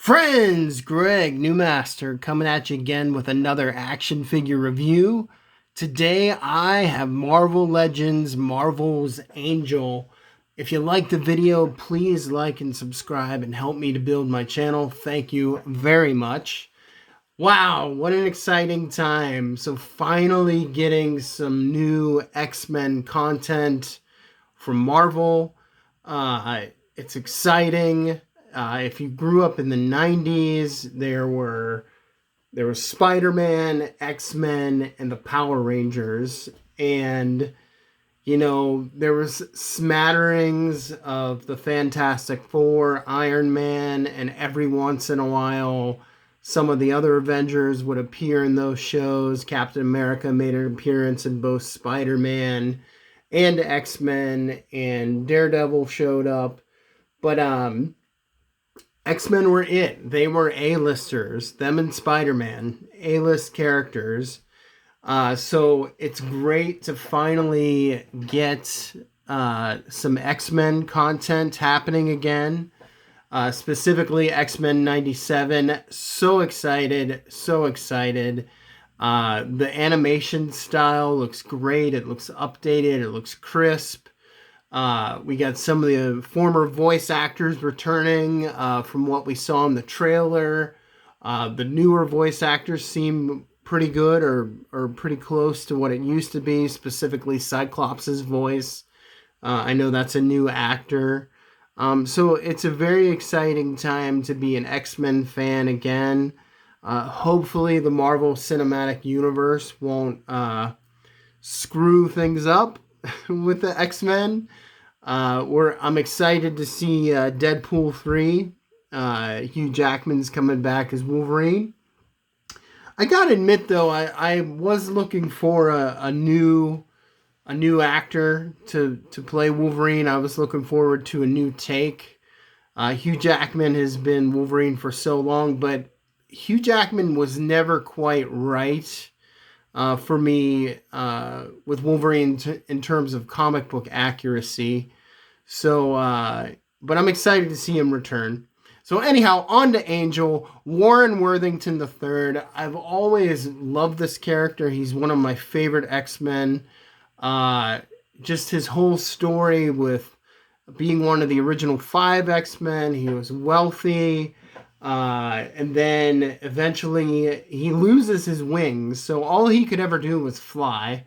Friends, Greg Newmaster coming at you again with another action figure review. Today I have Marvel Legends Marvel's Angel. If you like the video, please like and subscribe and help me to build my channel. Thank you very much. Wow, what an exciting time. So finally getting some new X-Men content from Marvel. It's exciting. If you grew up in the 90s, there was Spider-Man, X-Men, and the Power Rangers. And, there was smatterings of the Fantastic Four, Iron Man, and every once in a while, some of the other Avengers would appear in those shows. Captain America made an appearance in both Spider-Man and X-Men, and Daredevil showed up. But, X-Men were it. They were A-listers. Them and Spider-Man. A-list characters. So it's great to finally get some X-Men content happening again. Specifically X-Men 97. So excited. So excited. The animation style looks great. It looks updated. It looks crisp. We got some of the former voice actors returning from what we saw in the trailer. The newer voice actors seem pretty good or pretty close to what it used to be, specifically Cyclops' voice. I know that's a new actor. So it's a very exciting time to be an X-Men fan again. Hopefully the Marvel Cinematic Universe won't screw things up with the X-Men. I'm excited to see Deadpool 3. Hugh Jackman's coming back as Wolverine. I gotta admit though, I was looking for a new actor to play Wolverine. I was looking forward to a new take. Hugh Jackman has been Wolverine for so long, but Hugh Jackman was never quite right for me with Wolverine in terms of comic book accuracy. So, but I'm excited to see him return. So anyhow, on to Angel, Warren Worthington III. I've always loved this character. He's one of my favorite X-Men. Just his whole story with being one of the original 5 X-Men. He was wealthy. And then eventually he loses his wings. So all he could ever do was fly.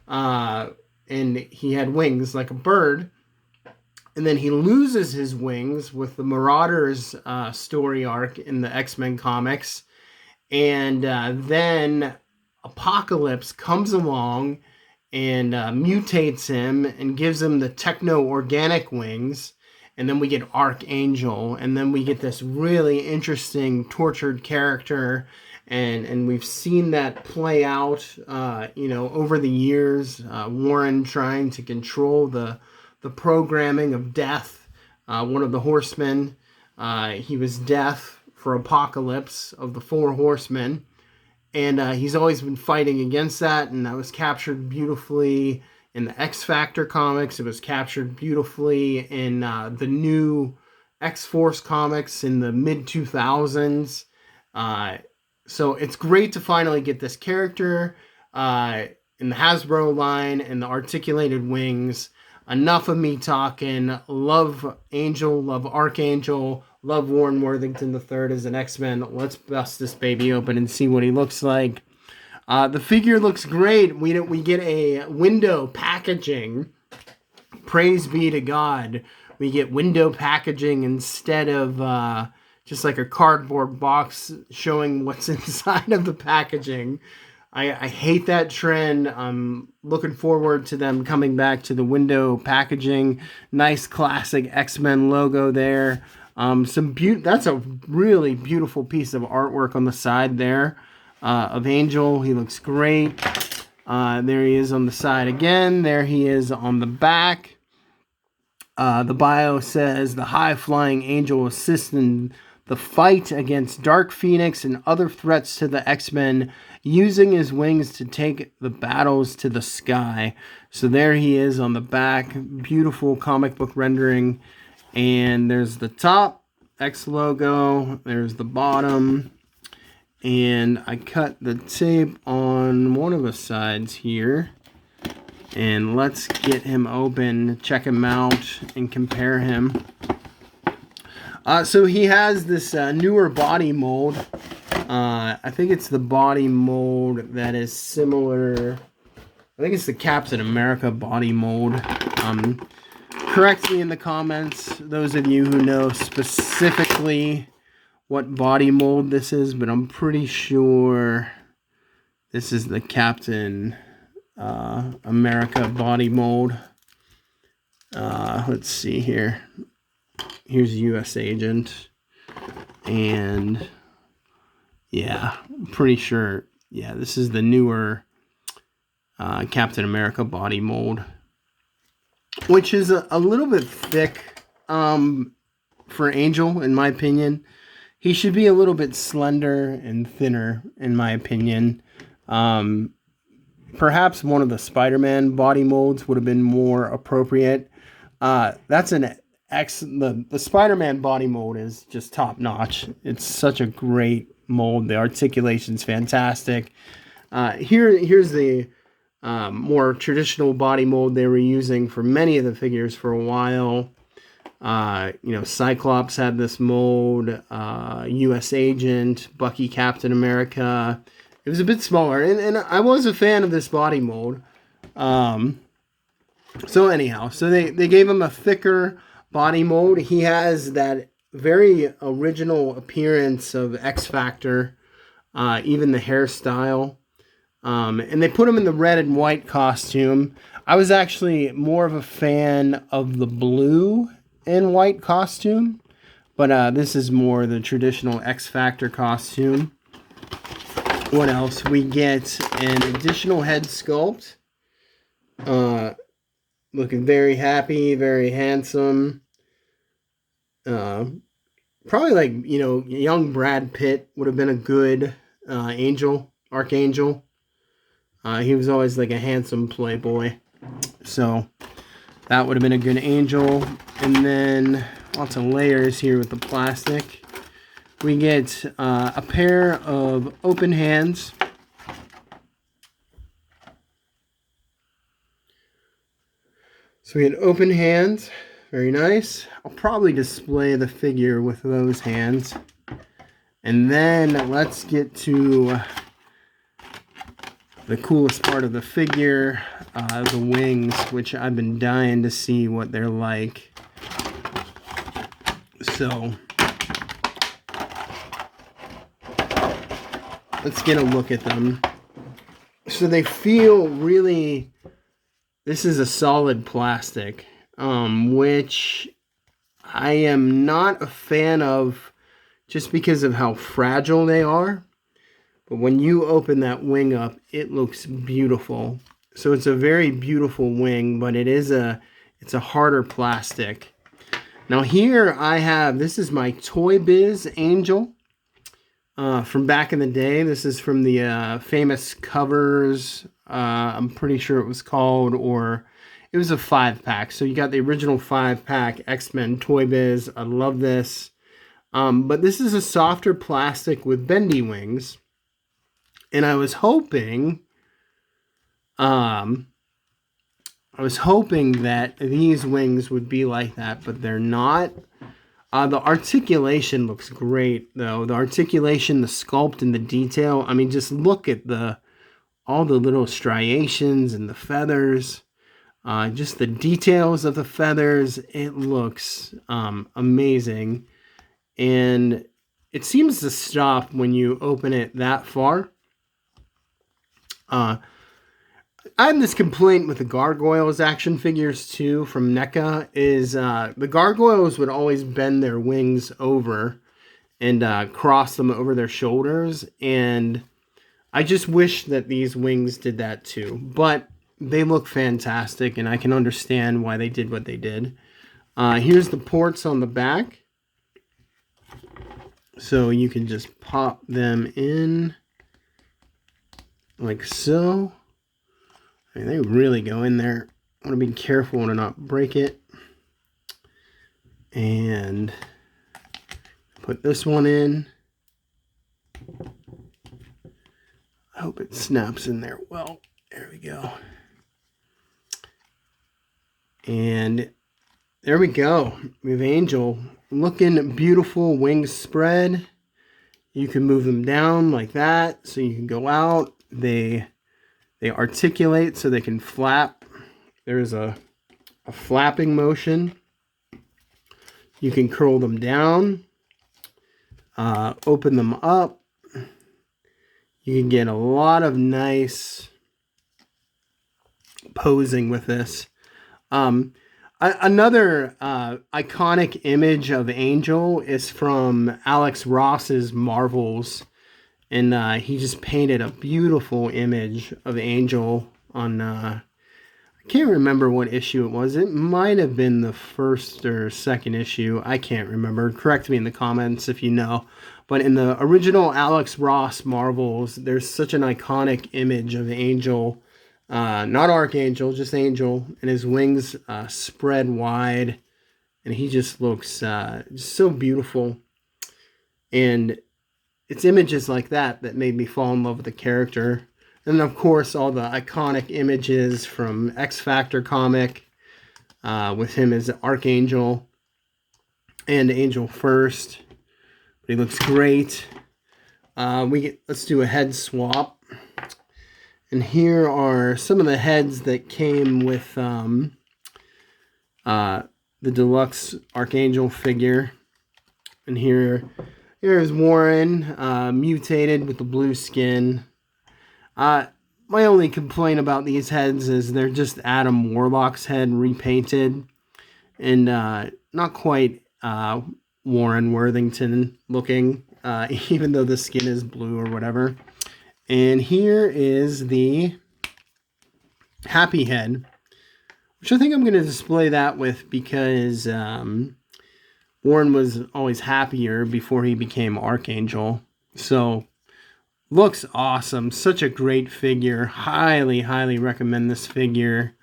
And he had wings like a bird. And then he loses his wings with the Marauders story arc in the X-Men comics. And then Apocalypse comes along and mutates him and gives him the techno-organic wings. And then we get Archangel. And then we get this really interesting tortured character. And we've seen that play out, over the years. Warren trying to control the programming of Death, one of the Horsemen. He was Death for Apocalypse of the 4 Horsemen. And he's always been fighting against that. And that was captured beautifully in the X-Factor comics. It was captured beautifully in the new X-Force comics in the mid-2000s. So it's great to finally get this character in the Hasbro line and the articulated wings. Enough of me talking. Love Angel, love Archangel, love Warren Worthington III as an X-Men. Let's bust this baby open and see what he looks like. The figure looks great. We get a window packaging. Praise be to God. We get window packaging instead of just like a cardboard box showing what's inside of the packaging. I hate that trend. I'm looking forward to them coming back to the window packaging. Nice classic X-Men logo there. That's a really beautiful piece of artwork on the side there of Angel. He looks great. There he is on the side again. There he is on the back. The bio says the high-flying Angel assists in the fight against Dark Phoenix and other threats to the X-Men, using his wings to take the battles to the sky. So there he is on the back. Beautiful comic book rendering. And there's the top. X logo. There's the bottom. And I cut the tape on one of the sides here. And let's get him open, check him out, and compare him. So he has this newer body mold. I think it's the body mold that is similar. I think it's the Captain America body mold. Correct me in the comments, those of you who know specifically what body mold this is, but I'm pretty sure this is the Captain America body mold. Let's see here. Here's US Agent. And yeah, I'm pretty sure, yeah, this is the newer Captain America body mold, which is a little bit thick for Angel, in my opinion. He should be a little bit slender and thinner, in my opinion. Perhaps one of the Spider-Man body molds would have been more appropriate. That's an the Spider-Man body mold is just top notch. It's such a great mold. The articulation's fantastic. Here's the more traditional body mold they were using for many of the figures for a while. Cyclops had this mold, US Agent, Bucky, Captain America. It was a bit smaller, and I was a fan of this body mold. So anyhow, so they gave him a thicker body mold. He has that very original appearance of X-Factor, even the hairstyle. And they put him in the red and white costume. I was actually more of a fan of the blue and white costume, but this is more the traditional X-Factor costume. What else? We get an additional head sculpt. Looking very happy, very handsome. Probably like, young Brad Pitt would have been a good Archangel. He was always like a handsome playboy. So that would have been a good Angel. And then lots of layers here with the plastic. We get a pair of open hands. So we had open hands. Very nice. I'll probably display the figure with those hands. And then let's get to the coolest part of the figure, the wings, which I've been dying to see what they're like. So let's get a look at them. So they feel really, this is a solid plastic, which I am not a fan of just because of how fragile they are. But when you open that wing up, it looks beautiful. So it's a very beautiful wing, but it's a harder plastic. Now here I have, this is my Toy Biz Angel from back in the day. This is from the famous covers. I'm pretty sure it was called, or it was a 5-pack. So you got the original 5-pack X-Men Toy Biz. I love this. But this is a softer plastic with bendy wings. And I was hoping that these wings would be like that, but they're not. The articulation looks great, though. The articulation, the sculpt, and the detail. I mean, just look at all the little striations and the feathers. Just the details of the feathers. It looks amazing. And it seems to stop when you open it that far. I have this complaint with the Gargoyles action figures too from NECA, is the Gargoyles would always bend their wings over and cross them over their shoulders, and I just wish that these wings did that too. But they look fantastic, and I can understand why they did what they did. Here's the ports on the back, so you can just pop them in like so. I mean, they really go in there. I want to be careful to not break it. And put this one in. I hope it snaps in there well. There we go. And there we go. We have Angel looking beautiful, wings spread. You can move them down like that so you can go out. They articulate so they can flap. There's a flapping motion. You can curl them down, open them up. You can get a lot of nice posing with this. Another iconic image of Angel is from Alex Ross's Marvels. And he just painted a beautiful image of Angel on, I can't remember what issue it was. It might have been the first or second issue. I can't remember. Correct me in the comments if you know. But in the original Alex Ross Marvels, there's such an iconic image of Angel. Not Archangel, just Angel. And his wings spread wide. And he just looks so beautiful. And it's images like that that made me fall in love with the character. And of course, all the iconic images from X Factor comic with him as Archangel and Angel First. But he looks great. Let's do a head swap. And here are some of the heads that came with the deluxe Archangel figure. And here's Warren, mutated with the blue skin. My only complaint about these heads is they're just Adam Warlock's head repainted. And not quite Warren Worthington looking, even though the skin is blue or whatever. And here is the Happy head, which I think I'm going to display that with because Warren was always happier before he became Archangel. So, looks awesome. Such a great figure. Highly, highly recommend this figure.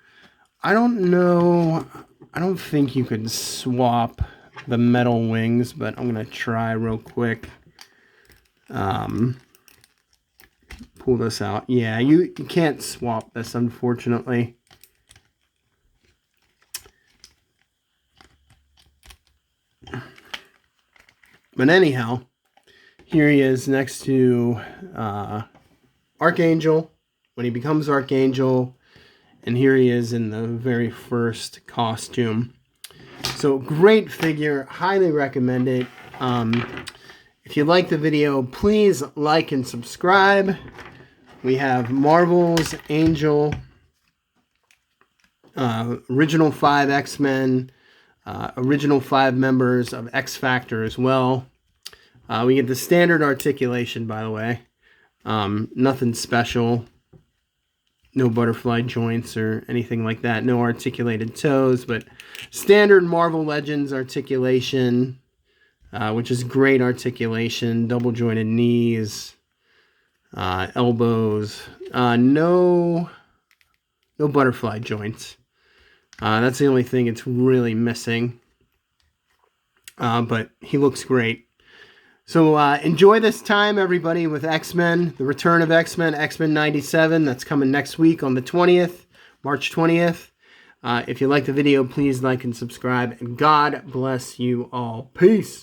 I don't know. I don't think you could swap the metal wings, but I'm going to try real quick. Pull this out. Yeah, you can't swap this, unfortunately. But anyhow, here he is next to Archangel when he becomes Archangel. And here he is in the very first costume. So great figure. Highly recommend it. If you like the video, please like and subscribe. We have Marvel's Angel, original 5 X-Men, original 5 members of X Factor as well. We get the standard articulation, by the way. Nothing special. No butterfly joints or anything like that. No articulated toes, but standard Marvel Legends articulation, which is great articulation. Double jointed knees, elbows. No butterfly joints. That's the only thing it's really missing. But he looks great. So enjoy this time, everybody, with X-Men, the return of X-Men, X-Men 97. That's coming next week on the 20th, March 20th. If you like the video, please like and subscribe. And God bless you all. Peace.